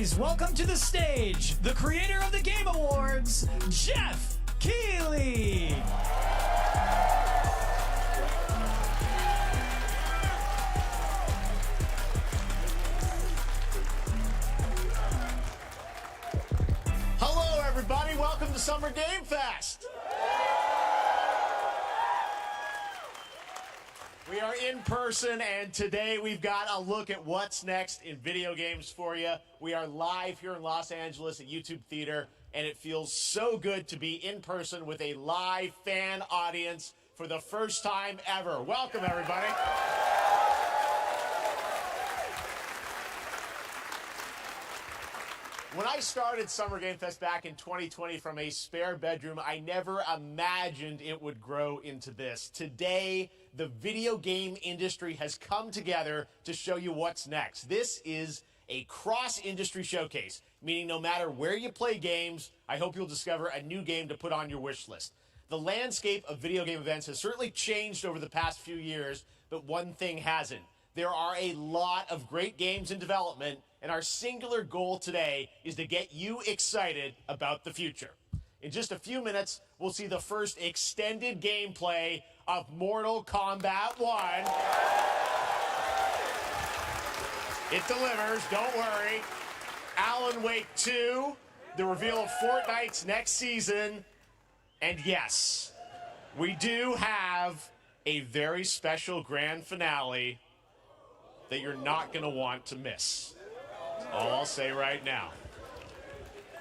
Please welcome to the stage the creator of the Game Awards, Jeff Keighley. Hello, everybody. Welcome to Summer Game Fest. We are in person, and today we've got a look at what's next in video games for you. We are live here in Los Angeles at YouTube Theater, and it feels so good to be in person with a live fan audience for the first time ever. Welcome, everybody. When I started Summer Game Fest back in 2020 from a spare bedroom, I never imagined it would grow into this. Today, the video game industry has come together to show you what's next. This is a cross-industry showcase, meaning no matter where you play games, I hope you'll discover a new game to put on your wish list. The landscape of video game events has certainly changed over the past few years, but one thing hasn't. There are a lot of great games in development, and our singular goal today is to get you excited about the future. In just a few minutes, we'll see the first extended gameplay of Mortal Kombat 1. It delivers, don't worry. Alan Wake 2, the reveal of Fortnite's next season, and yes, we do have a very special grand finale that you're not going to want to miss. All I'll say right now.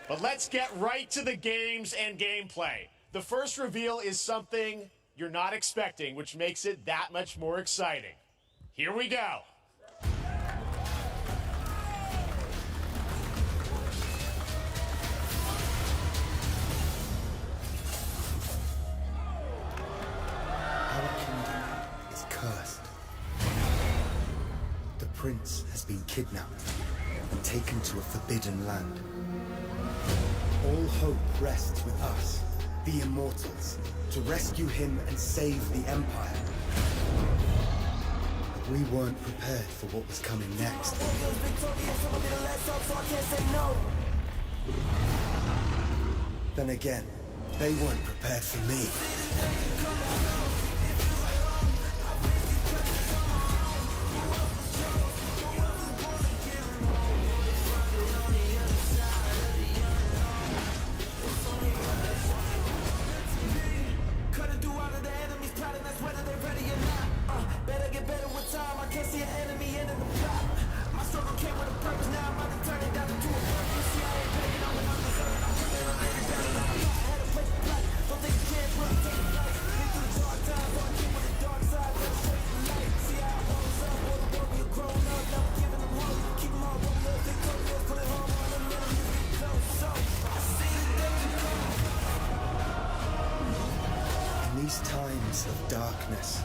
But let's get right to the games and gameplay. The first reveal is something you're not expecting, which makes it that much more exciting. Here we go. Our kingdom is cursed. The prince has been kidnapped and taken to a forbidden land. All hope rests with us, the Immortals, to rescue him and save the Empire. But we weren't prepared for what was coming next. Then again, they weren't prepared for me. In these times of darkness,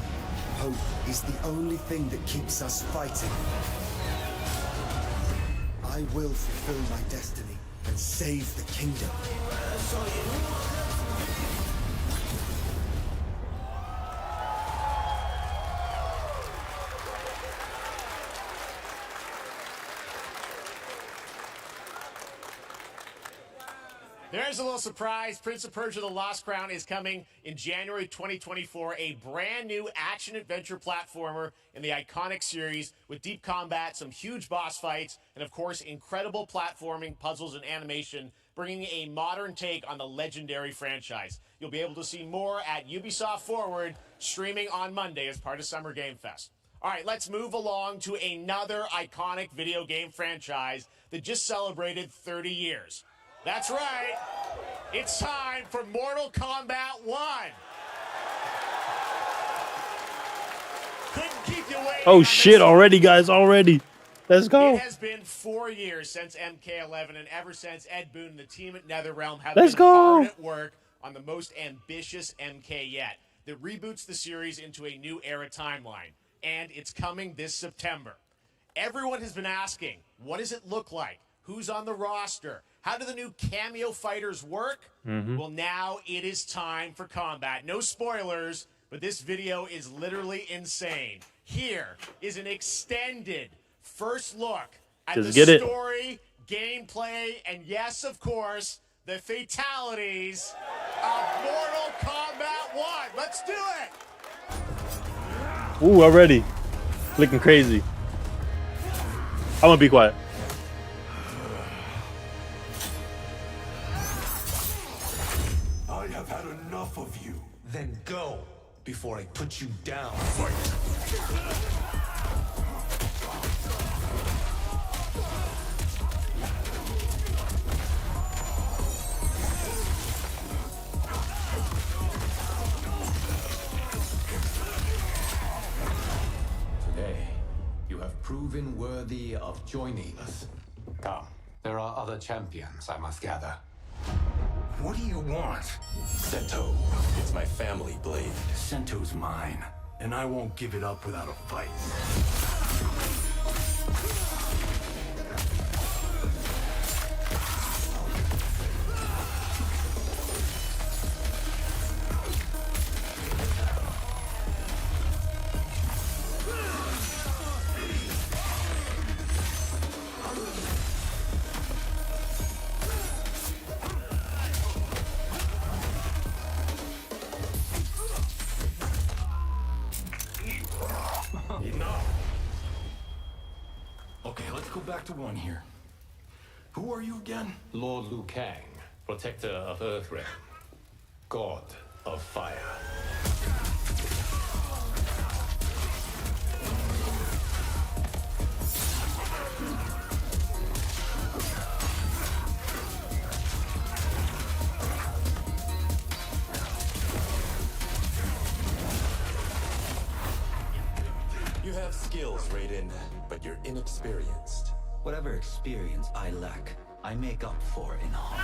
hope is the only thing that keeps us fighting. I will fulfill my destiny and save the kingdom. There's a little surprise. Prince of Persia: The Lost Crown is coming in January 2024, a brand new action-adventure platformer in the iconic series with deep combat, some huge boss fights, and of course, incredible platforming, puzzles, and animation, bringing a modern take on the legendary franchise. You'll be able to see more at Ubisoft Forward, streaming on Monday as part of Summer Game Fest. All right, let's move along to another iconic video game franchise that just celebrated 30 years. That's right. It's time for Mortal Kombat 1. Couldn't keep you waiting. Oh shit, already, guys, already. Let's go. It has been 4 years since MK11, and ever since, Ed Boon and the team at NetherRealm have been hard at work on the most ambitious MK yet that reboots the series into a new era timeline. And it's coming this September. Everyone has been asking, what does it look like? Who's on the roster? How do the new cameo fighters work? Well, now it is time for combat. No spoilers, but this video is literally insane. Here is an extended first look at the story, gameplay, and yes, of course, the fatalities of Mortal Kombat 1. Let's do it! Ooh, already. Looking crazy. I'm gonna be quiet. I have had enough of you. Then go before I put you down. Today, you have proven worthy of joining us. Come, there are other champions I must gather. What do you want? Sento, it's my family blade. Sento's mine, and I won't give it up without a fight. Enough! Okay, let's go back to one here. Who are you again? Lord Liu Kang, protector of Earthrealm, god of fire. You have skills, Raiden, but you're inexperienced. Whatever experience I lack, I make up for in heart.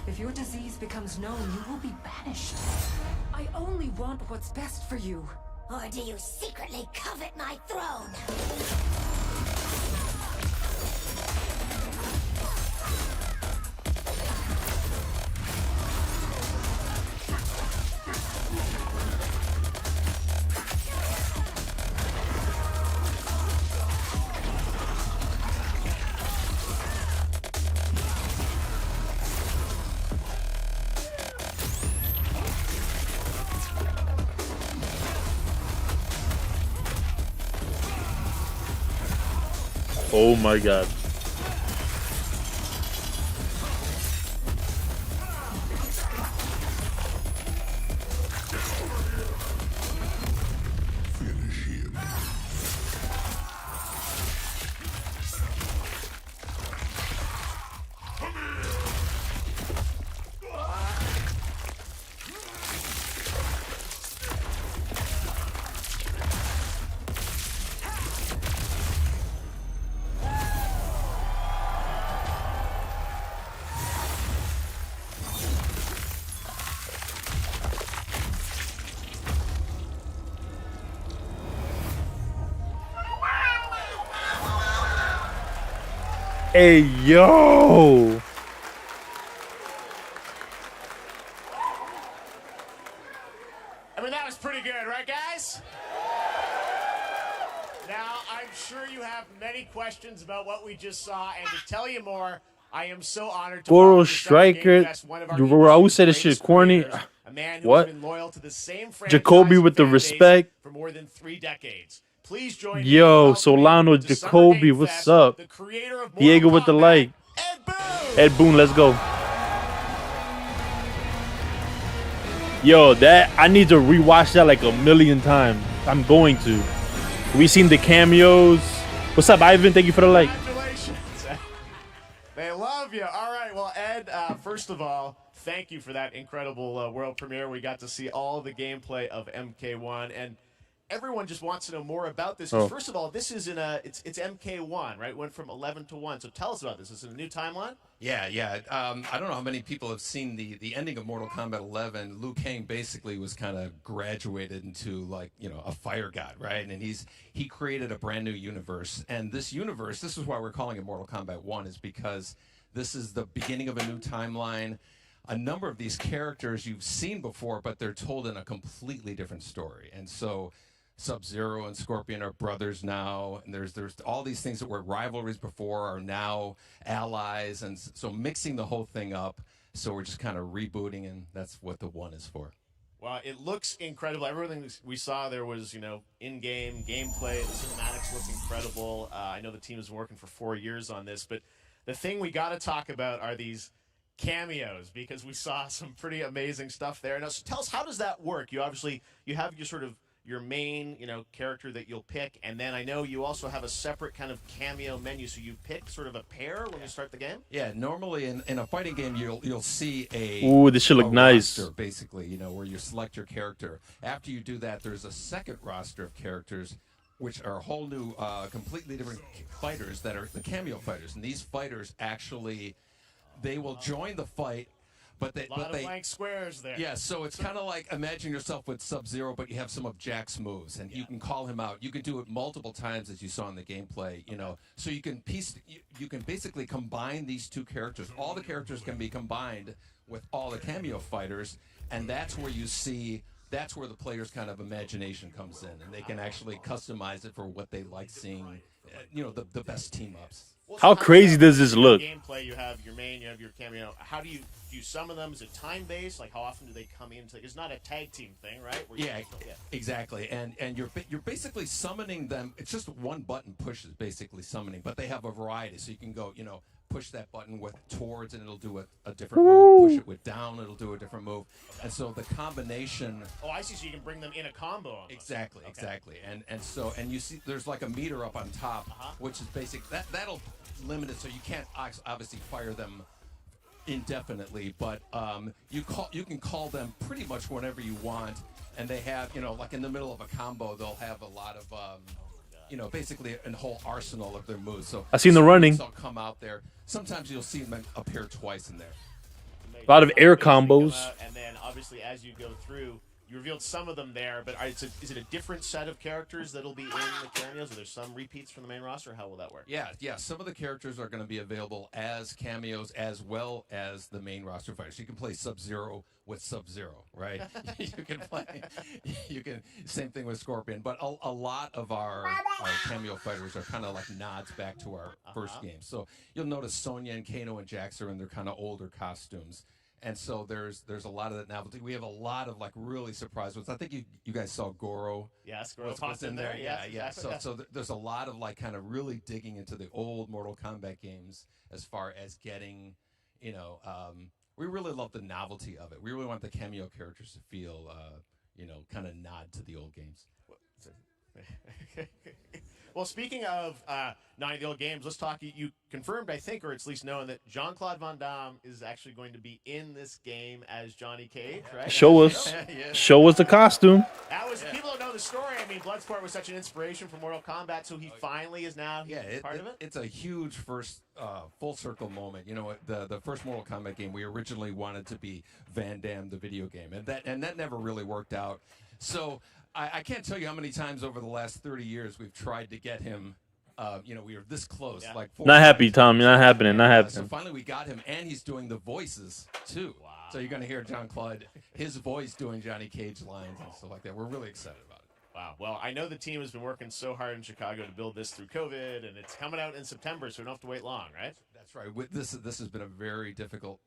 If your disease becomes known, you will be banished. I only want what's best for you. Or do you secretly covet my throne? Oh my god. Hey, yo! I mean, that was pretty good, right, guys? Now, I'm sure you have many questions about what we just saw, and to tell you more, I am so honored to Goro welcome to Summer Game Striker. Fest one of our You always say this industry's shit corny. greatest creators, a man who What? has been loyal to the same Jacoby franchise with the fan base respect. for more than 3 decades. Please join me Yo, in welcoming Solano, to Summer Jacoby, Game what's Fest, up? the creator of Mortal Diego with the Kombat, like. Ed Boon. Ed Boon, let's go. Yo, that I need to rewatch that like a million times. I'm going to. We seen the cameos. What's up, Ivan? Thank you for the like. Congratulations. They love you. All right. Well, Ed, first of all, thank you for that incredible world premiere. We got to see all the gameplay of MK1. And everyone just wants to know more about this. 'Cause first of all, this is it's MK1, right? Went from 11 to 1. So tell us about this. Is it a new timeline? Yeah. I don't know how many people have seen the ending of Mortal Kombat 11. Liu Kang basically was kind of graduated into like, a fire god, right? And he created a brand new universe. And this universe, this is why we're calling it Mortal Kombat 1, is because this is the beginning of a new timeline. A number of these characters you've seen before, but they're told in a completely different story. And so Sub-Zero and Scorpion are brothers now, and there's all these things that were rivalries before are now allies, and so mixing the whole thing up. So we're just kind of rebooting, and that's what the 1 is for. Well, it looks incredible. Everything we saw there was, in-game gameplay. The cinematics look incredible. I know the team has been working for 4 years on this, but the thing we got to talk about are these cameos, because we saw some pretty amazing stuff there. Now, so tell us, how does that work? You have your main, character that you'll pick, and then I know you also have a separate kind of cameo menu, so you pick sort of a pair when you start the game? Yeah, normally in a fighting game, you'll see a Ooh, this should look nice. roster, basically, where you select your character. After you do that, there's a second roster of characters, which are a whole new, completely different fighters that are the cameo fighters, and these fighters actually, they will join the fight. But a lot of blank squares there. Yeah, so it's kind of like, imagine yourself with Sub-Zero, but you have some of Jack's moves, and you can call him out. You can do it multiple times, as you saw in the gameplay. So you can basically combine these two characters. All the characters can be combined with all the cameo fighters, and that's where that's where the player's kind of imagination comes in, and they can actually customize it for what they like seeing. The best team ups. Well, How crazy does this look? Gameplay, you have your main, you have your cameo. How do you summon them? Is it time-based? Like, how often do they come in? It's not a tag team thing, right? Exactly. And you're basically summoning them. It's just one button push is basically summoning, but they have a variety. So you can go, push that button with towards, and it'll do a different move. Push it with down, it'll do a different move. And so the combination. Oh, I see. So you can bring them in a combo. Almost. Exactly. And you see, there's like a meter up on top, which is basic. That'll limit it, so you can't obviously fire them indefinitely, but you can call them pretty much whenever you want, and they have, like in the middle of a combo, they'll have a lot of basically a whole arsenal of their moves. So I seen the running. They'll come out there. Sometimes you'll see them appear twice in there. A lot of air combos. And then obviously as you go through, you revealed some of them there, but is it a different set of characters that'll be in the cameos? Are there some repeats from the main roster? How will that work? Yeah. Some of the characters are going to be available as cameos as well as the main roster fighters. You can play Sub-Zero with Sub-Zero, right? Same thing with Scorpion. But a lot of our cameo fighters are kind of like nods back to our first game. So you'll notice Sonya and Kano and Jax are in their kind of older costumes. And so there's a lot of that novelty. We have a lot of like really surprise ones. I think you guys saw Goro. Yes, Goro was in there. Yes, Yeah. exactly. So there's a lot of like kind of really digging into the old Mortal Kombat games as far as getting, we really love the novelty of it. We really want the cameo characters to feel, kind of nod to the old games. Well, speaking of nodding to the old games, let's talk. You confirmed, I think, or it's at least known, that Jean-Claude Van Damme is actually going to be in this game as Johnny Cage, right? Show us the costume. That was people don't know the story. I mean, Bloodsport was such an inspiration for Mortal Kombat, so he finally is now part of it. It's a huge first full circle moment. The first Mortal Kombat game, we originally wanted to be Van Damme, the video game, and that never really worked out. So I can't tell you how many times over the last 30 years we've tried to get him. We were this close. Yeah. Like Not happy, Tom. You're not happening. Not happening. So finally we got him, and he's doing the voices too. Wow. So you're going to hear Jean-Claude, his voice doing Johnny Cage lines and stuff like that. We're really excited about it. Wow. Well, I know the team has been working so hard in Chicago to build this through COVID, and it's coming out in September, so we don't have to wait long, right? That's right. This has been a very difficult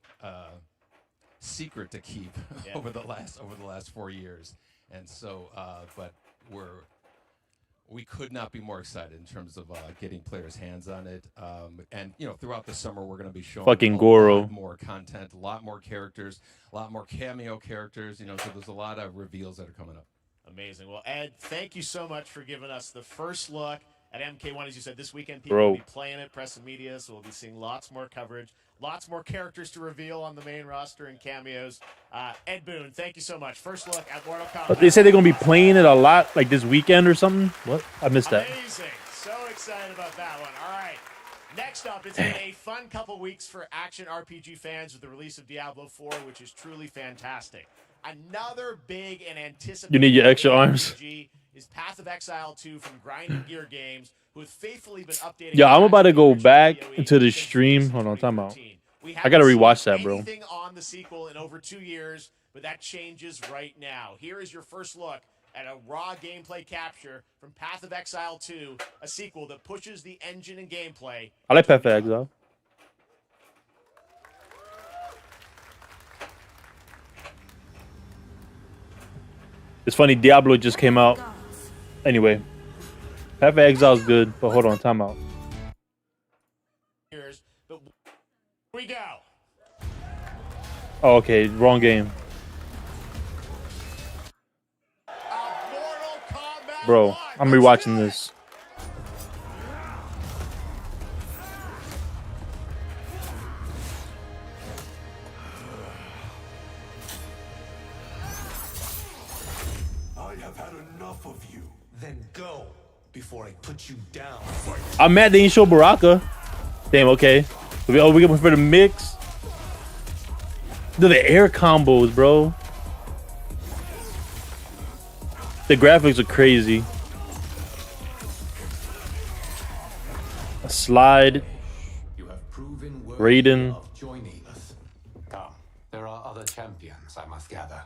secret to keep over the last 4 years, and so but we could not be more excited in terms of getting players' hands on it. And throughout the summer we're going to be showing Fucking a Goro. lot more content, a lot more characters, a lot more cameo characters. So there's a lot of reveals that are coming up. Amazing. Well, Ed, thank you so much for giving us the first look at MK1, as you said, this weekend. People will be playing it, press and media, so we'll be seeing lots more coverage, lots more characters to reveal on the main roster and cameos. Ed Boon, thank you so much. First look at Mortal Kombat. But they say they're gonna be playing it a lot, like this weekend or something. What? I missed that. Amazing. So excited about that one. All right. Next up, it's been a fun couple weeks for action RPG fans with the release of Diablo 4, which is truly fantastic. Another big and anticipated You need your extra arms. RPG is Path of Exile 2 from Grinding Gear Games, who have faithfully been updating. Yeah, I'm about to go back into the stream. Hold on, time out. I gotta rewatch that, bro. Anything on the sequel in over 2 years, but that changes right now. Here is your first look at a raw gameplay capture from Path of Exile 2, a sequel that pushes the engine and gameplay. I like Path of Exile. It's funny, Diablo just came out. Anyway, Path of Exile is good, but hold on, time out. Here we go. Oh, okay, wrong game. Bro, I'm rewatching this. I have had enough of you. Then go before I put you down. I'm mad they ain't show Baraka. Damn, okay. We going for the mix. The air combos, bro. The graphics are crazy. A slide. You have proven Raiden. of joining us. Come, there are other champions I must gather.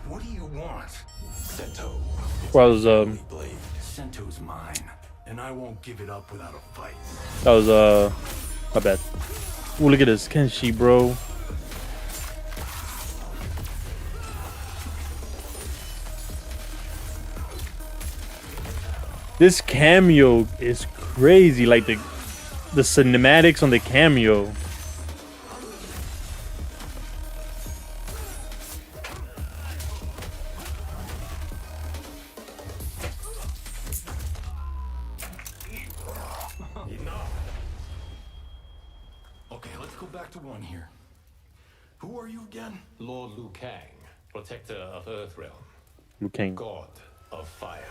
What do you want? Sento. Well, that was Blade. Sento's mine, and I won't give it up without a fight. that was my bad. Ooh, look at this Kenshi, bro. This cameo is crazy, like the cinematics on the cameo. Okay, let's go back to one here. Who are you again? Lord Liu Kang, protector of Earthrealm, Liu Kang. god of fire.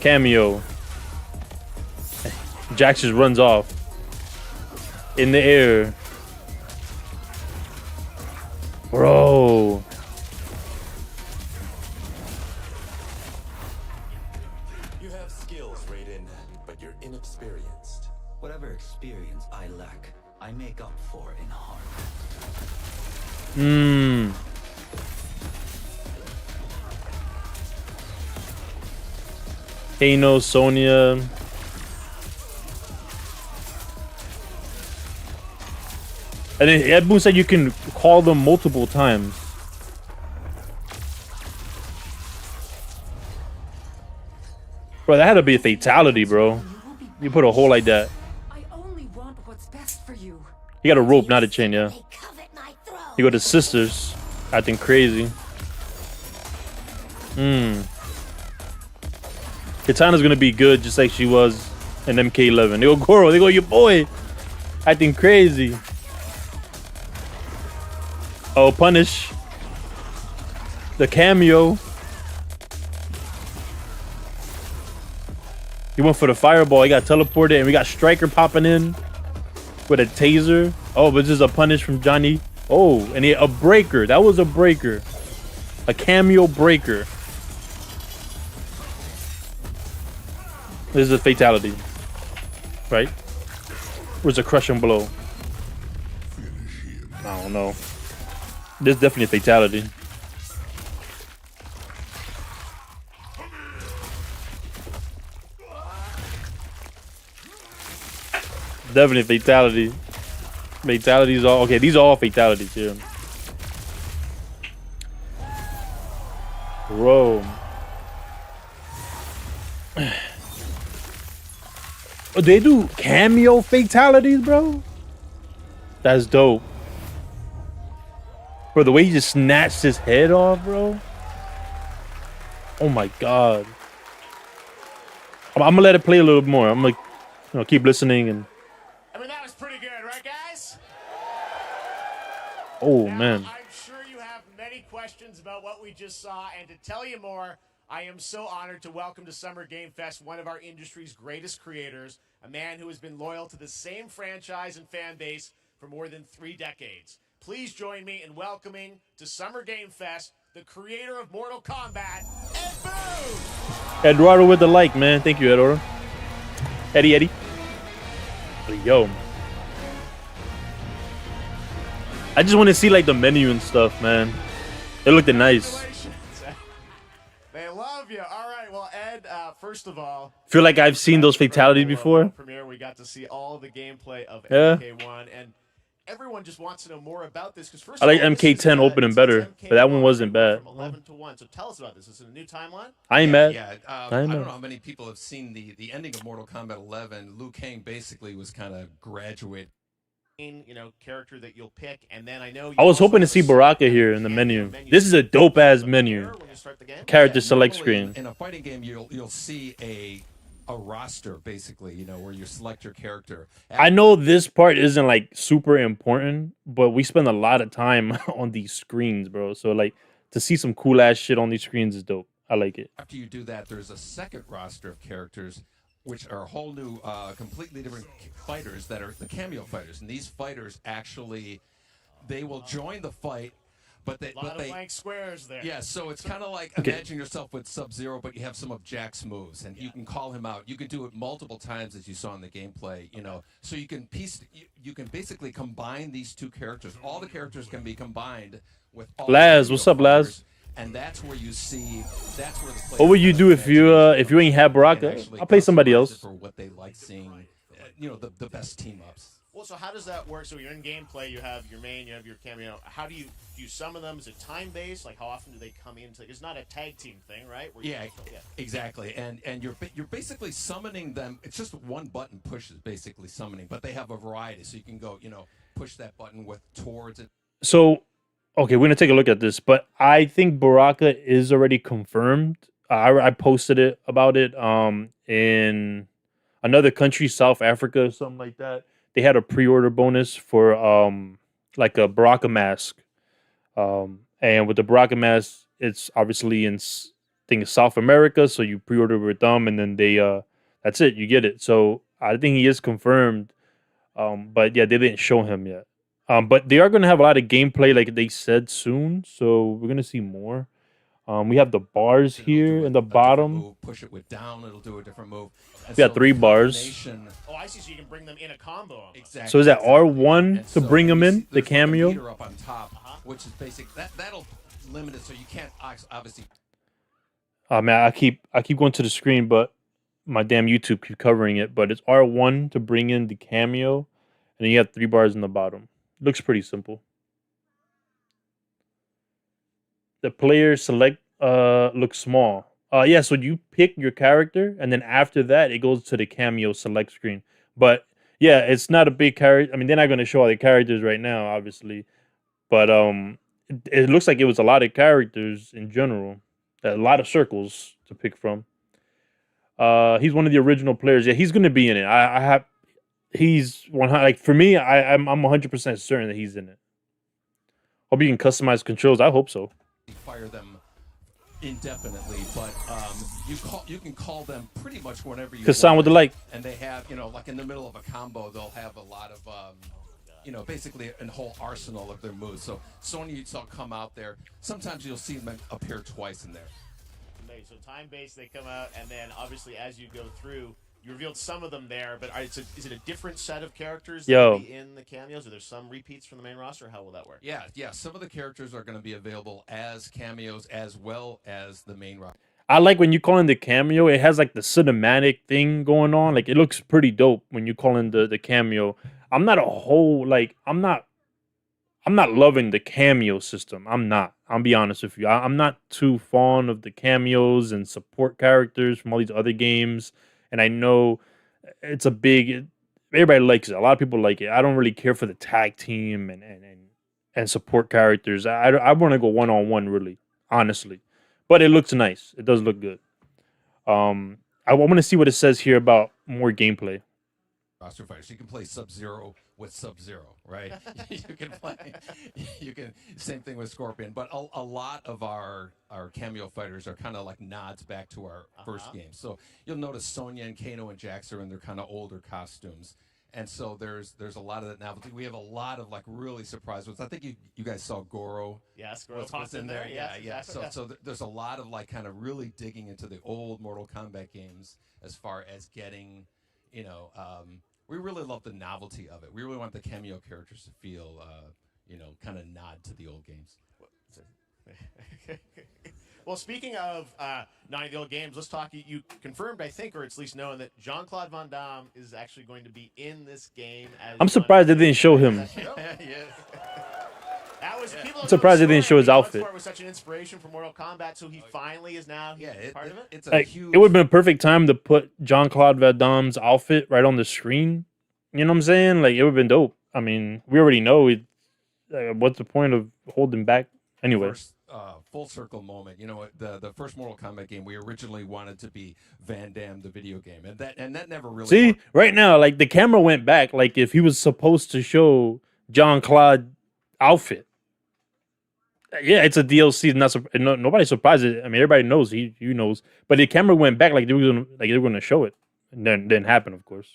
Cameo. Jax just runs off in the air, bro. You have skills, Raiden, but you're inexperienced. Whatever experience I lack, I make up for in heart. Kano, Sonya. And then Ed Boon said you can call them multiple times. Bro, that had to be a fatality, bro. You put a hole like that. I only want what's best for you. He got a rope, not a chain, yeah. They covet my throne. He got his sisters acting crazy. Katana's gonna be good just like she was in MK11. They go Goro, they go your boy acting crazy. Oh, punish. The cameo. He went for the fireball. He got teleported, and we got Striker popping in with a taser. Oh, but this is a punish from Johnny. Oh, and a breaker. That was a breaker. A cameo breaker. This is a fatality. Right? Or is a crushing blow? I don't know. This is definitely a fatality. Definitely fatality. Fatalities all okay. These are all fatalities here. Bro. They do cameo fatalities, bro? That's dope. Bro, the way he just snatched his head off, bro. Oh my god. I'm gonna let it play a little more. I'm gonna keep listening and. I mean, that was pretty good, right, guys? Oh Now, man. I'm sure you have many questions about what we just saw, and to tell you more, I am so honored to welcome to Summer Game Fest one of our industry's greatest creators, a man who has been loyal to the same franchise and fan base for more than 3 decades. Please join me in welcoming to Summer Game Fest the creator of Mortal Kombat, Ed Boon! Eduardo with the like, man. Thank you, Eduardo. Eddie. Yo. I just want to see like the menu and stuff, man. It looked nice. They love you. All right, well, Ed, first of all, Feel like I've seen those fatalities before. Premiere, we got to see all the gameplay of Yeah. MK1, and everyone just wants to know more about this because first I like of all, MK10 opening better, but that one wasn't bad. From 11 to 1. So tell us about this. Is it a new timeline? I ain't mad. Yeah, I I ain't don't mad. know how many people have seen the ending of Mortal Kombat 11. Liu Kang basically was kind of graduated. Character that you'll pick, and then I know I was hoping to see Baraka here in the menu. This is a dope ass menu. Character select screen. In a fighting game, you'll see a roster basically, where you select your character. I know this part isn't like super important, but we spend a lot of time on these screens, bro. So like to see some cool ass shit on these screens is dope. I like it. After you do that, there's a second roster of characters, which are a whole new, completely different fighters that are the cameo fighters. And these fighters actually, they will join the fight, but they... A lot of blank squares there. Yeah, so it's kind of like imagine yourself with Sub-Zero, but you have some of Jack's moves, and you can call him out. You can do it multiple times, as you saw in the gameplay, So you can you can basically combine these two characters. All the characters can be combined with all Laz, what's up, Laz? And that's where you see. That's where the. What would you do if you ain't have Baraka? I'll play somebody else. For what they like seeing, the best team ups. Well, so how does that work? So you're in gameplay, you have your main, you have your cameo. How do you summon them? Is it time based? Like how often do they come into? It's not a tag team thing, right? Where Exactly. And you're basically summoning them. It's just one button push is basically summoning, but they have a variety, so you can go, push that button with towards it. So, okay, we're gonna take a look at this, but I think Baraka is already confirmed. I posted it about it in another country, South Africa, or something like that. They had a pre-order bonus for like a Baraka mask, and with the Baraka mask, it's obviously in South America, so you pre-order with them, and then they that's it, you get it. So I think he is confirmed, but yeah, they didn't show him yet. But they are going to have a lot of gameplay, like they said, soon. So we're going to see more. We have the bars here in the bottom. Move. Push it with down, it'll do a different move. And we got 3 bars. Oh, I see. So you can bring them in a combo. Exactly. So is that R1 to bring them in, the cameo? Meter up on top, which is basic. That'll limit it, so you can't obviously. Oh man, I keep going to the screen, but my damn YouTube keep covering it. But it's R1 to bring in the cameo, and then you have 3 bars in the bottom. Looks pretty simple. The player select looks small. Yeah, so you pick your character, and then after that, it goes to the cameo select screen. But yeah, it's not a big character. I mean, they're not going to show all the characters right now, obviously. But it looks like it was a lot of characters in general. A lot of circles to pick from. He's one of the original players. Yeah, he's going to be in it. He's 100. Like for me, I'm 100% certain that he's in it. Hope you can customize controls. I hope so. Fire them indefinitely, but you can call them pretty much whenever you want. Sound with the like. And they have, like in the middle of a combo, they'll have a lot of basically a whole arsenal of their moves. So Sonya saw come out there. Sometimes you'll see them appear twice in there. So time-based, they come out, and then obviously as you go through, you revealed some of them there, but is it a different set of characters that will be in the cameos? Are there some repeats from the main roster? How will that work? Yeah. Some of the characters are going to be available as cameos as well as the main roster. I like when you call in the cameo, it has like the cinematic thing going on. Like it looks pretty dope when you call in the cameo. I'm not loving the cameo system. I'll be honest with you. I'm not too fond of the cameos and support characters from all these other games. And I know it's everybody likes it. A lot of people like it. I don't really care for the tag team and support characters. I want to go one-on-one, really, honestly. but it looks nice. It does look good. I want to see what it says here about more gameplay. Roster fighters. You can play Sub-Zero with Sub-Zero, right? You can play. You can. Same thing with Scorpion. But a lot of our cameo fighters are kind of like nods back to our first game. So you'll notice Sonya and Kano and Jax are in their kind of older costumes. And so there's a lot of that novelty. We have a lot of like really surprise ones. I think you guys saw Goro. Yes, Goro was in there. Yes, Yeah. exactly. So there's a lot of like kind of really digging into the old Mortal Kombat games as far as getting, we really love the novelty of it. We really want the cameo characters to feel, kind of nod to the old games. Well, speaking of none of the old games, let's talk. You confirmed, I think, or it's at least known that Jean-Claude Van Damme is actually going to be in this game. I'm surprised they didn't show him. I'm surprised they didn't show his outfit. It was such an inspiration for Mortal Kombat, so he finally is now part of it. It's It would have been a perfect time to put Jean-Claude Van Damme's outfit right on the screen. You know what I'm saying? Like, it would have been dope. I mean, we already know it. What's the point of holding back anyway? First, full circle moment. The first Mortal Kombat game we originally wanted to be Van Damme the video game, and that never really. See, worked. right now, like the camera went back. Like if he was supposed to show Jean-Claude outfit. Yeah, it's a DLC. Nobody's surprised. I mean, everybody knows. He knows. But the camera went back like they were gonna show it, and then didn't happen, of course.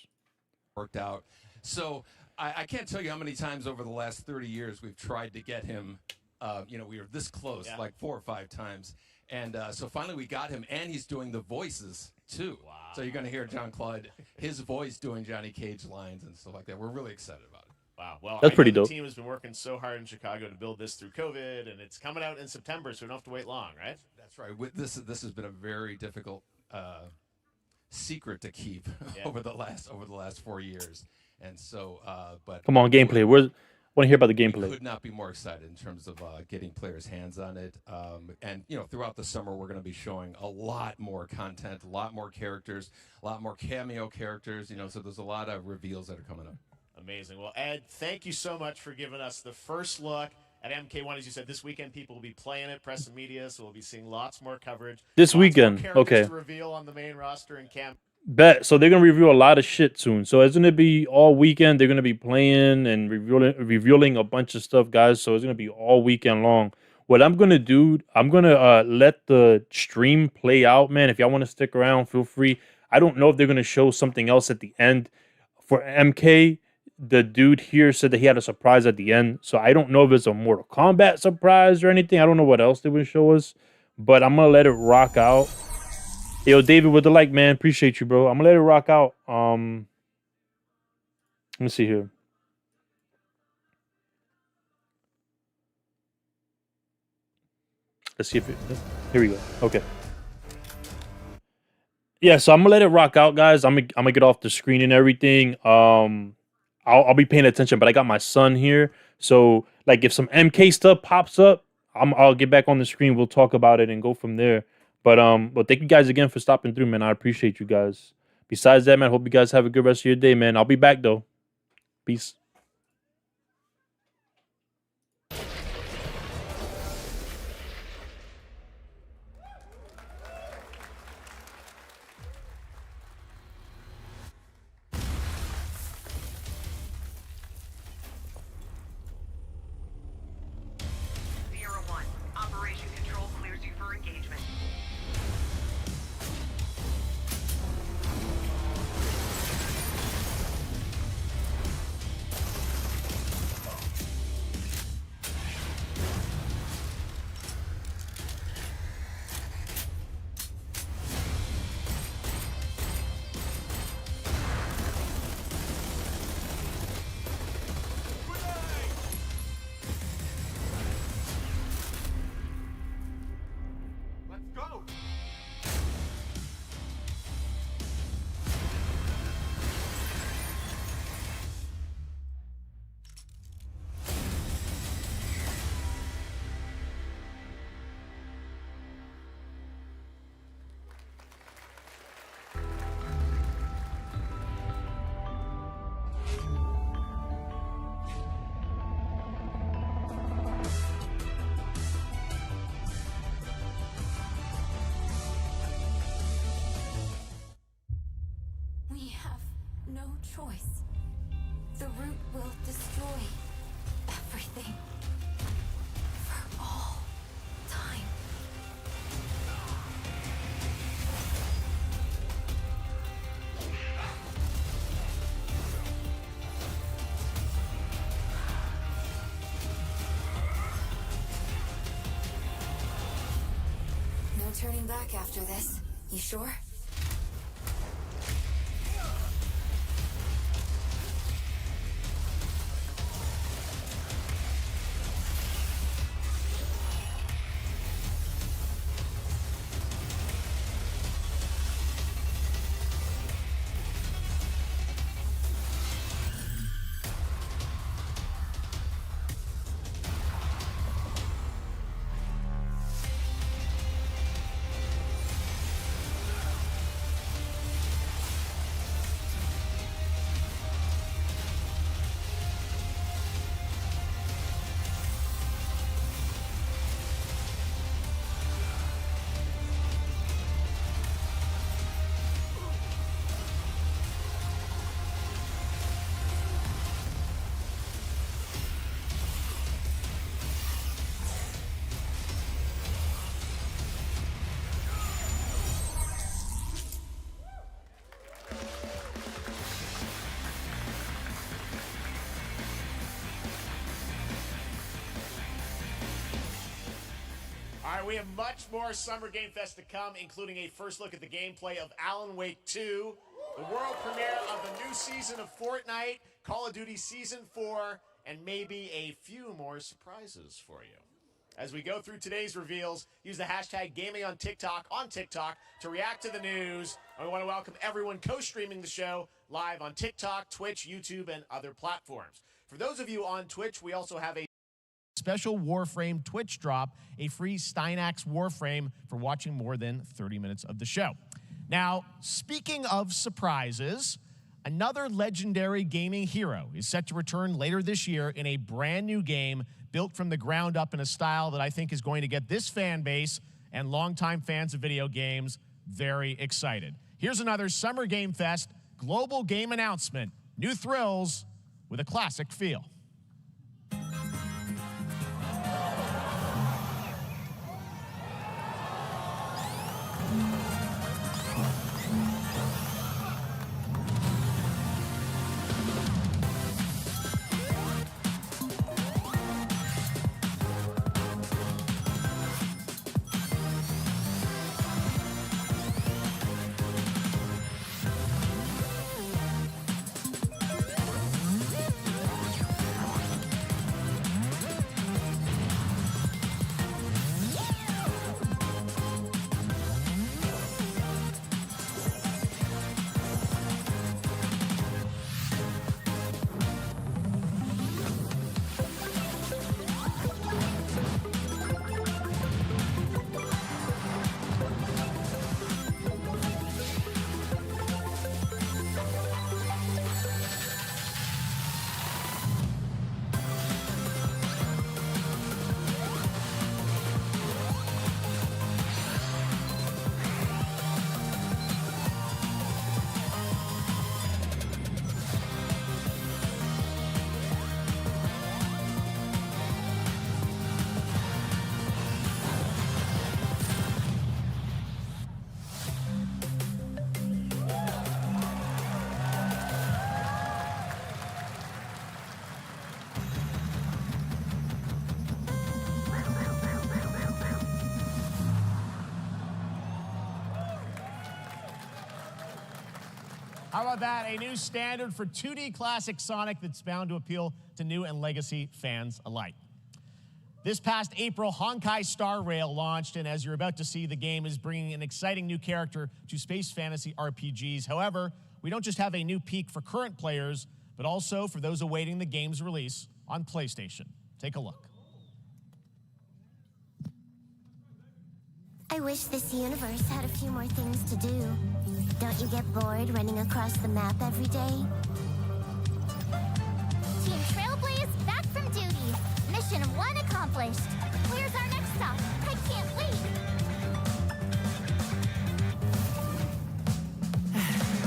Worked out. So I can't tell you how many times over the last 30 years we've tried to get him. We were this close, like 4 or 5 times, and so finally we got him, and he's doing the voices too. Wow. So you're gonna hear Jean-Claude, his voice doing Johnny Cage lines and stuff like that. We're really excited about it. Wow. Well, that's pretty dope. The team has been working so hard in Chicago to build this through COVID, and it's coming out in September, so we don't have to wait long, right? That's right. This has been a very difficult secret to keep over the last 4 years, and so but come on, gameplay. Want to hear about the gameplay? Could not be more excited in terms of getting players' hands on it, and throughout the summer we're going to be showing a lot more content, a lot more characters, a lot more cameo characters. So there's a lot of reveals that are coming up. Amazing. Well, Ed, thank you so much for giving us the first look at MK1. As you said, this weekend people will be playing it, press and media, so we'll be seeing lots more coverage. This weekend, more characters okay. To reveal on the main roster and camp. Bet. So they're gonna review a lot of shit soon. So it's gonna be all weekend. They're gonna be playing and revealing a bunch of stuff, guys. So it's gonna be all weekend long. What I'm gonna do, I'm gonna let the stream play out, man. If y'all want to stick around, feel free. I don't know if they're gonna show something else at the end for MK. The dude here said that he had a surprise at the end. So I don't know if it's a Mortal Kombat surprise or anything. I don't know what else they would show us. But I'm going to let it rock out. Yo, David with the like, man. Appreciate you, bro. I'm going to let it rock out. Let me see here. Let's see if it... Here we go. Okay. Yeah, so I'm going to let it rock out, guys. I'm gonna get off the screen and everything. I'll be paying attention, but I got my son here. So, like, if some MK stuff pops up, I'll get back on the screen. We'll talk about it and go from there. But thank you guys again for stopping through, man. I appreciate you guys. Besides that, man, hope you guys have a good rest of your day, man. I'll be back, though. Peace. no choice. The root will destroy everything. For all time. No turning back after this. You sure? All right, we have much more Summer Game Fest to come, including a first look at the gameplay of Alan Wake 2, the world premiere of the new season of Fortnite, Call of Duty Season 4, and maybe a few more surprises for you. As we go through today's reveals, use the hashtag gaming on TikTok to react to the news. And we want to welcome everyone co-streaming the show live on TikTok, Twitch, YouTube, and other platforms. For those of you on Twitch, we also have a special Warframe Twitch drop, a free Steinax Warframe for watching more than 30 minutes of the show. Now, speaking of surprises, another legendary gaming hero is set to return later this year in a brand new game built from the ground up in a style that I think is going to get this fan base and longtime fans of video games very excited. Here's another Summer Game Fest global game announcement. New thrills with a classic feel. How about that? A new standard for 2D classic Sonic that's bound to appeal to new and legacy fans alike. This past April, Honkai Star Rail launched, and as you're about to see, the game is bringing an exciting new character to space fantasy RPGs. However, we don't just have a new peak for current players, but also for those awaiting the game's release on PlayStation. Take a look. I wish this universe had a few more things to do. Don't you get bored running across the map every day? Team Trailblaze back from duty. Mission 1 accomplished. Where's our next stop? I can't wait.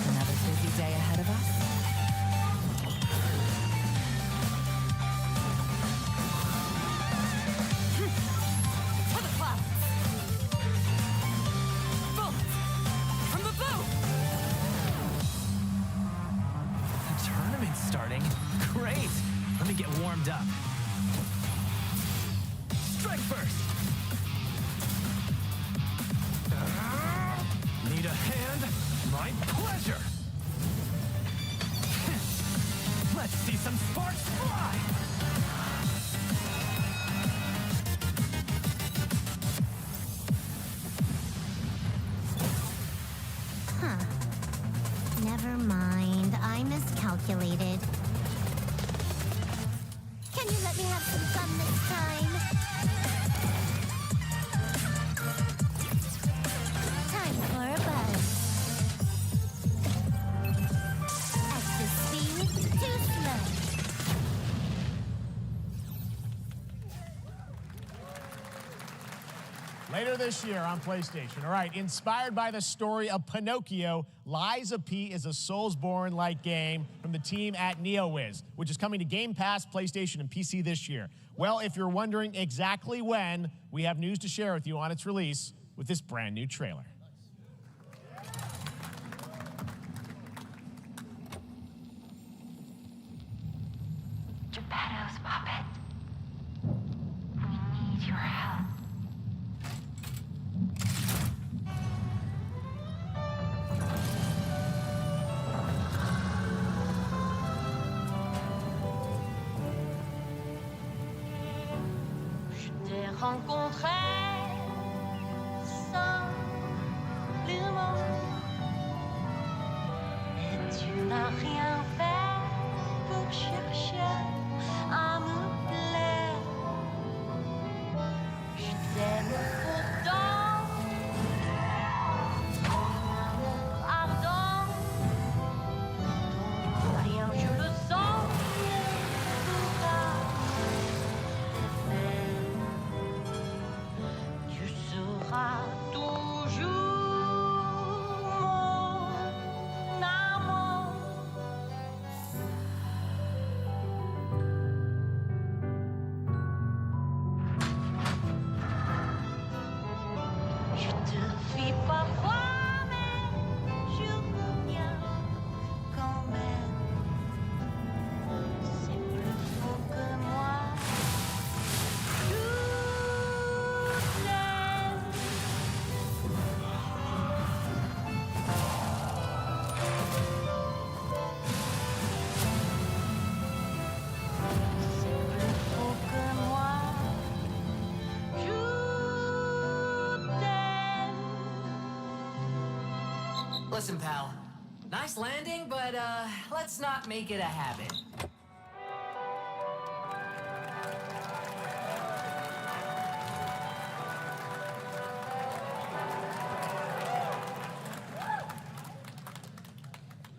Another busy day ahead of us. Great! Let me get warmed up. Strike first! Need a hand? My pleasure! Let's see some sparks fly! Huh. Never mind. I miscalculated. Can you let me have some fun this time? Time for a buzz. Excess speed, too slow. Later this year on PlayStation. All right, inspired by the story of Pinocchio, Lies of P is a Soulsborne-like game from the team at NeoWiz, which is coming to Game Pass, PlayStation, and PC this year. Well, if you're wondering exactly when, we have news to share with you on its release with this brand new trailer. Geppetto's puppet. We need your help. Je t'ai rencontré simplement et tu n'as rien fait pour chercher à me plaire. Je t'aime pourtant, ton amour ardent, ton rien je le sens, tu seras toujours mon amour. Je te fuis parfois, mais je reviens quand même. C'est plus faux que moi. C'est plus faux que moi. Je t'aime. Listen, pal. Nice landing, but let's not make it a habit.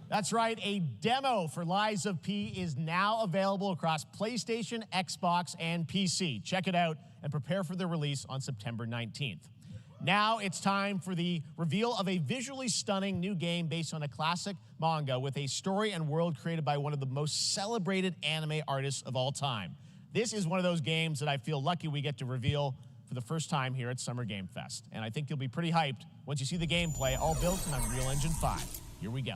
That's right, a demo for Lies of P is now available across PlayStation, Xbox, and PC. Check it out and prepare for the release on September 19th. Now it's time for the reveal of a visually stunning new game based on a classic manga with a story and world created by one of the most celebrated anime artists of all time. This is one of those games that I feel lucky we get to reveal for the first time here at Summer Game Fest. And I think you'll be pretty hyped once you see the gameplay, all built in Unreal Engine 5. Here we go.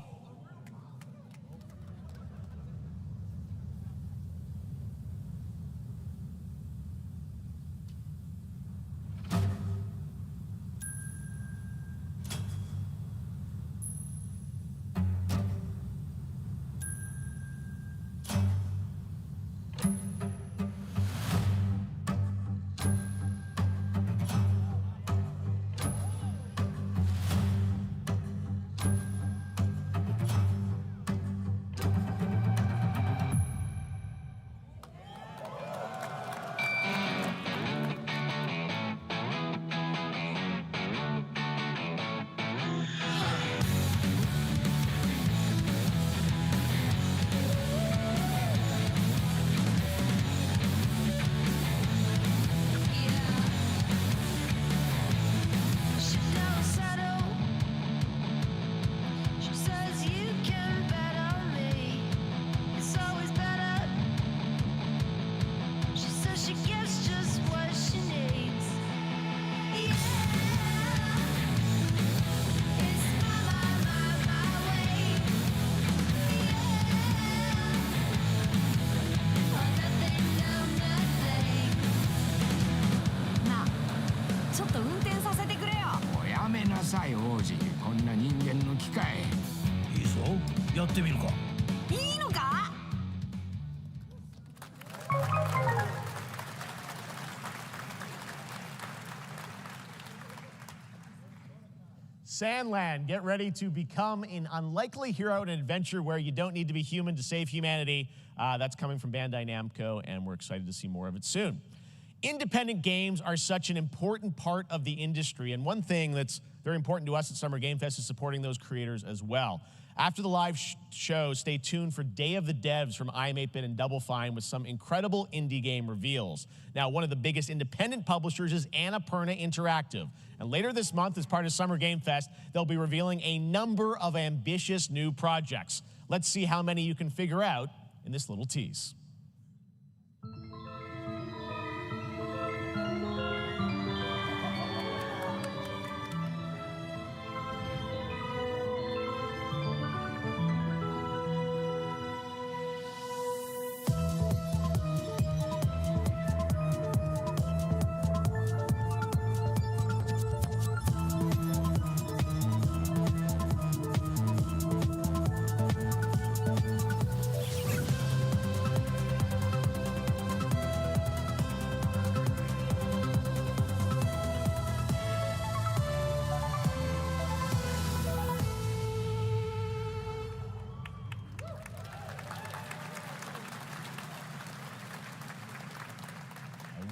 な人間の機械。いいぞ、やってみるか。いいのか？ Sandland, get ready to become an unlikely hero in an adventure where you don't need to be human to save humanity. That's coming from Bandai Namco, and we're excited to see more of it soon. Independent games are such an important part of the industry, and one thing that's very important to us at Summer Game Fest is supporting those creators as well. After the live show, stay tuned for Day of the Devs from iam8bit and Double Fine with some incredible indie game reveals. Now, one of the biggest independent publishers is Annapurna Interactive. And later this month, as part of Summer Game Fest, they'll be revealing a number of ambitious new projects. Let's see how many you can figure out in this little tease.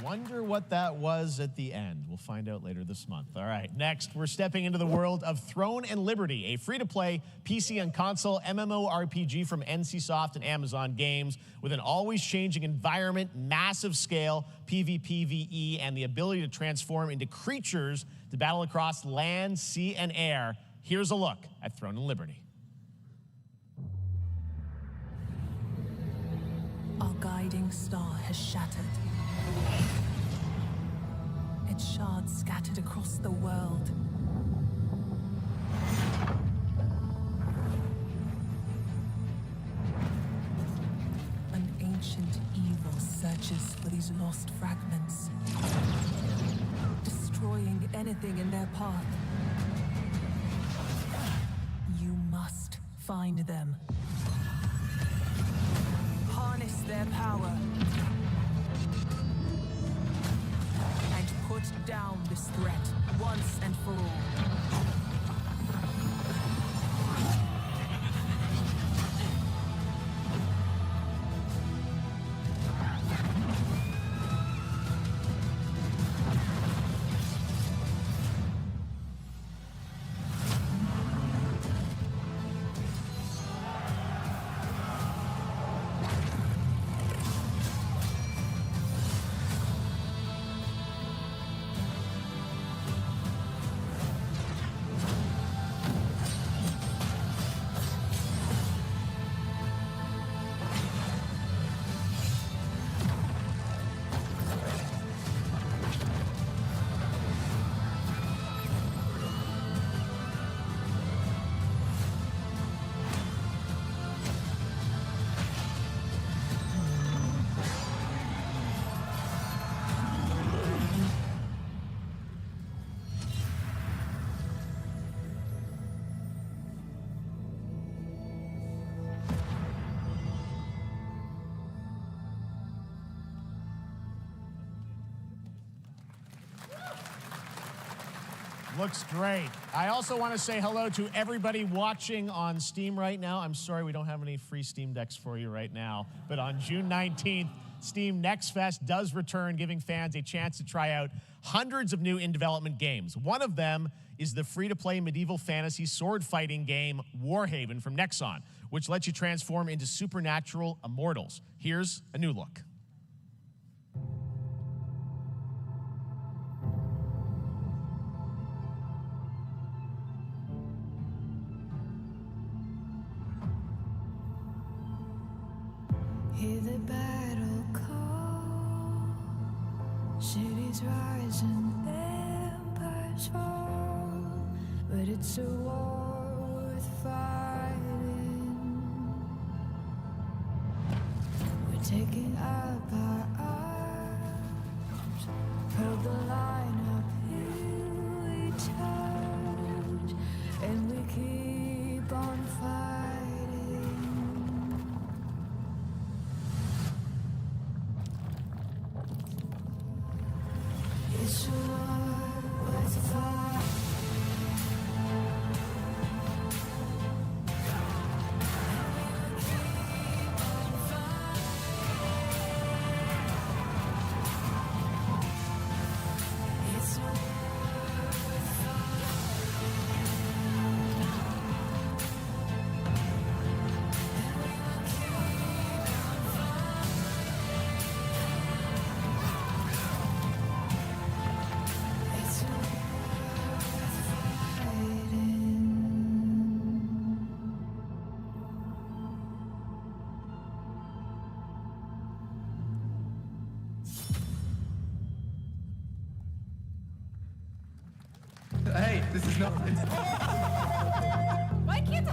Wonder what that was at the end. We'll find out later this month. All right, next, we're stepping into the world of Throne and Liberty, a free-to-play PC and console MMORPG from NCSoft and Amazon Games with an always-changing environment, massive scale, PvPvE, and the ability to transform into creatures to battle across land, sea, and air. Here's a look at Throne and Liberty. Our guiding star has shattered. Its shards scattered across the world. An ancient evil searches for these lost fragments, destroying anything in their path. You must find them. Harness their power. Put down this threat once and for all. Looks great. I also want to say hello to everybody watching on Steam right now. I'm sorry we don't have any free Steam Decks for you right now, but on June 19th, Steam Next Fest does return, giving fans a chance to try out hundreds of new in-development games. One of them is the free-to-play medieval fantasy sword fighting game Warhaven from Nexon, which lets you transform into supernatural immortals. Here's a new look. Hear the battle call, cities rise and empires fall, but it's a war worth fighting. We're taking up our arms, hold the line up, here we charge, and we Hey, this is not. Why can't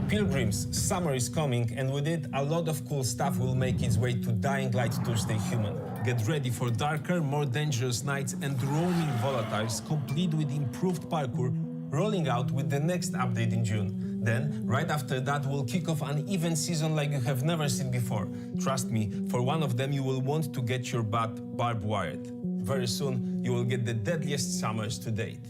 Pilgrims, summer is coming, and with it, a lot of cool stuff will make its way to Dying Light to stay human. Get ready for darker, more dangerous nights and roaming volatiles, complete with improved parkour, rolling out with the next update in June. Then, right after that, we'll kick off an event season like you have never seen before. Trust me, for one of them, you will want to get your butt barbed wired. Very soon, you will get the deadliest summers to date.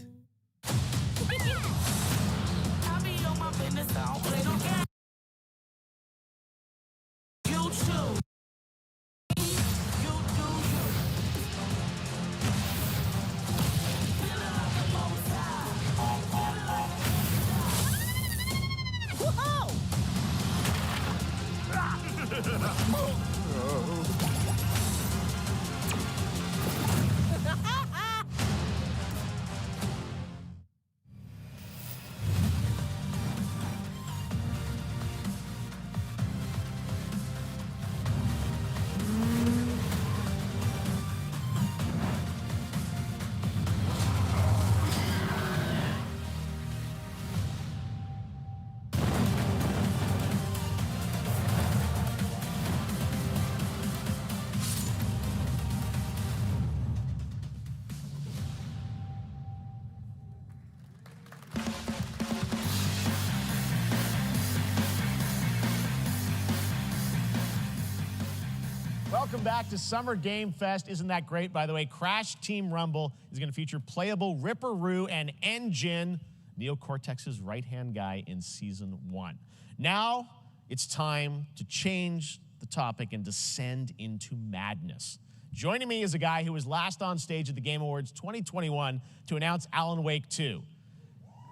Welcome back to Summer Game Fest. Isn't that great? By the way, Crash Team Rumble is going to feature playable Ripperoo and Engine, Neo Cortex's right-hand guy in Season 1. Now, it's time to change the topic and descend into madness. Joining me is a guy who was last on stage at the Game Awards 2021 to announce Alan Wake 2.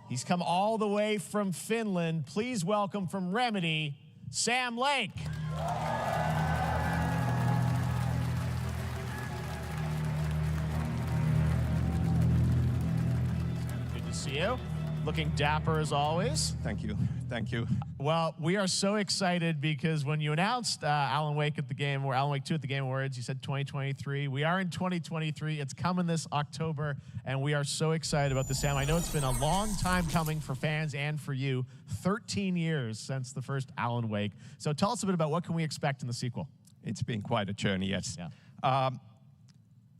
He's come all the way from Finland. Please welcome from Remedy, Sam Lake. See you. Looking dapper as always. Thank you. Thank you. Well, we are so excited because when you announced Alan Wake 2 at the Game Awards, you said 2023. We are in 2023. It's coming this October, and we are so excited about this, Sam. I know it's been a long time coming for fans and for you. 13 years since the first Alan Wake. So tell us a bit about what can we expect in the sequel. It's been quite a journey, yes. Yeah.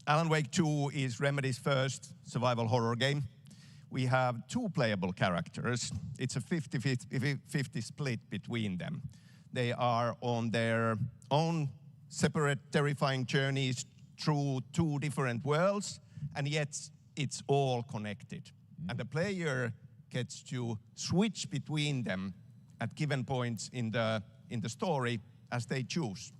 Alan Wake 2 is Remedy's first survival horror game. We have two playable characters. It's a 50-50 split between them. They are on their own separate, terrifying journeys through two different worlds, and yet it's all connected. And the player gets to switch between them at given points in the story as they choose.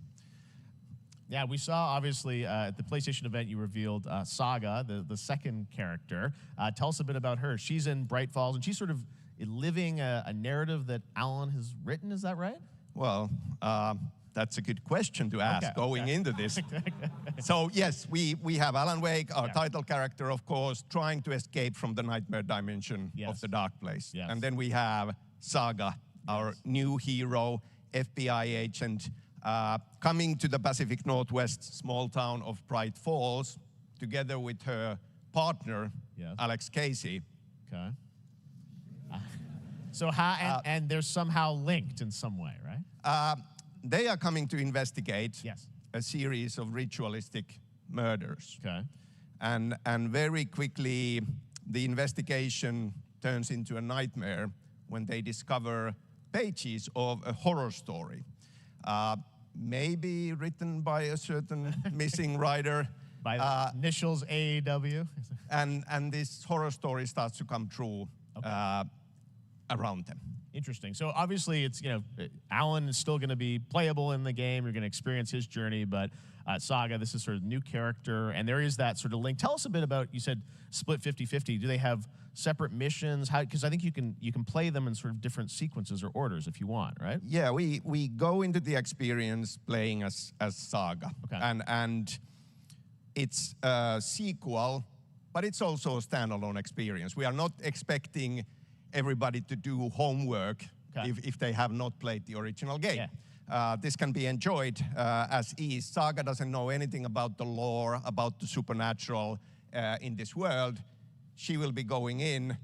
Yeah, we saw, obviously, at the PlayStation event, you revealed Saga, the second character. Tell us a bit about her. She's in Bright Falls, and she's sort of living a narrative that Alan has written. Is that right? Well, that's a good question to ask going into this. So, yes, we have Alan Wake, our title character, of course, trying to escape from the nightmare dimension of the dark place. And then we have Saga, our new hero, FBI agent, coming to the Pacific Northwest small town of Bright Falls, together with her partner, Alex Casey. Okay. So and they're somehow linked in some way, right? They are coming to investigate a series of ritualistic murders. Okay. And very quickly, the investigation turns into a nightmare when they discover pages of a horror story, maybe written by a certain missing writer. By the initials AAW. and this horror story starts to come true around them. Interesting. So obviously it's, Alan is still going to be playable in the game. You're going to experience his journey, but Saga, this is sort of new character, and there is that sort of link. Tell us a bit about, you said split 50-50. Do they have separate missions? Because I think you can play them in sort of different sequences or orders if you want, right? Yeah, we go into the experience playing as Saga. Okay. And it's a sequel, but it's also a standalone experience. We are not expecting everybody to do homework if they have not played the original game. Yeah. This can be enjoyed as is. Saga doesn't know anything about the lore, about the supernatural in this world. She will be going in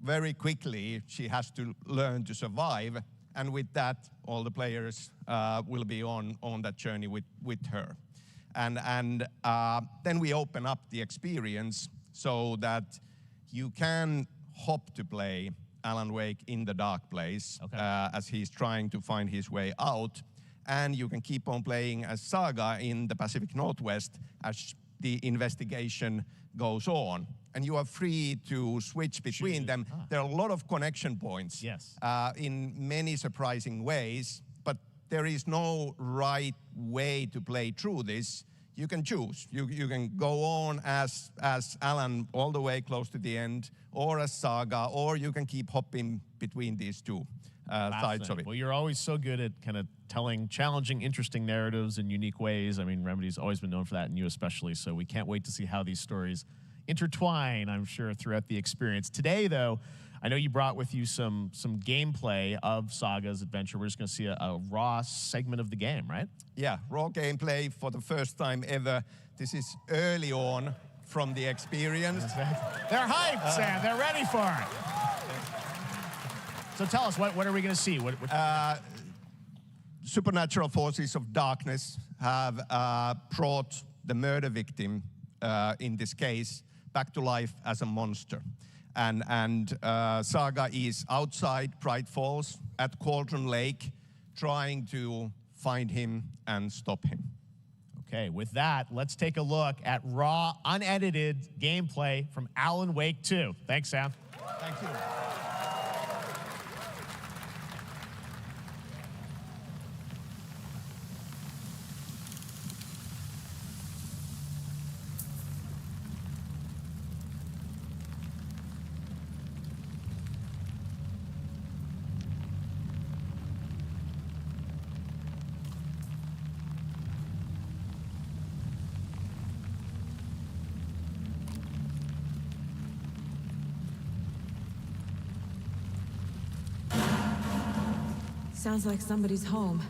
very quickly. She has to learn to survive. And with that, all the players will be on that journey with her. And then we open up the experience so that you can hop to play Alan Wake in the dark place as he's trying to find his way out. And you can keep on playing as Saga in the Pacific Northwest as the investigation goes on. And you are free to switch between them. There are a lot of connection points in many surprising ways, but there is no right way to play through this. You can choose. You can go on as Alan all the way close to the end, or as Saga, or you can keep hopping between these two sides of it. Well, you're always so good at kind of telling challenging, interesting narratives in unique ways. I mean, Remedy's always been known for that, and you especially, so we can't wait to see how these stories intertwine, I'm sure, throughout the experience. Today, though, I know you brought with you some gameplay of Saga's adventure. We're just going to see a raw segment of the game, right? Yeah, raw gameplay for the first time ever. This is early on from the experience. They're hyped, Sam. They're ready for it. So tell us, what are we going to see? Supernatural forces of darkness have brought the murder victim, in this case, back to life as a monster. And Saga is outside Bright Falls at Cauldron Lake, trying to find him and stop him. Okay, with that, let's take a look at raw, unedited gameplay from Alan Wake 2. Thanks, Sam. Thank you. Sounds like somebody's home.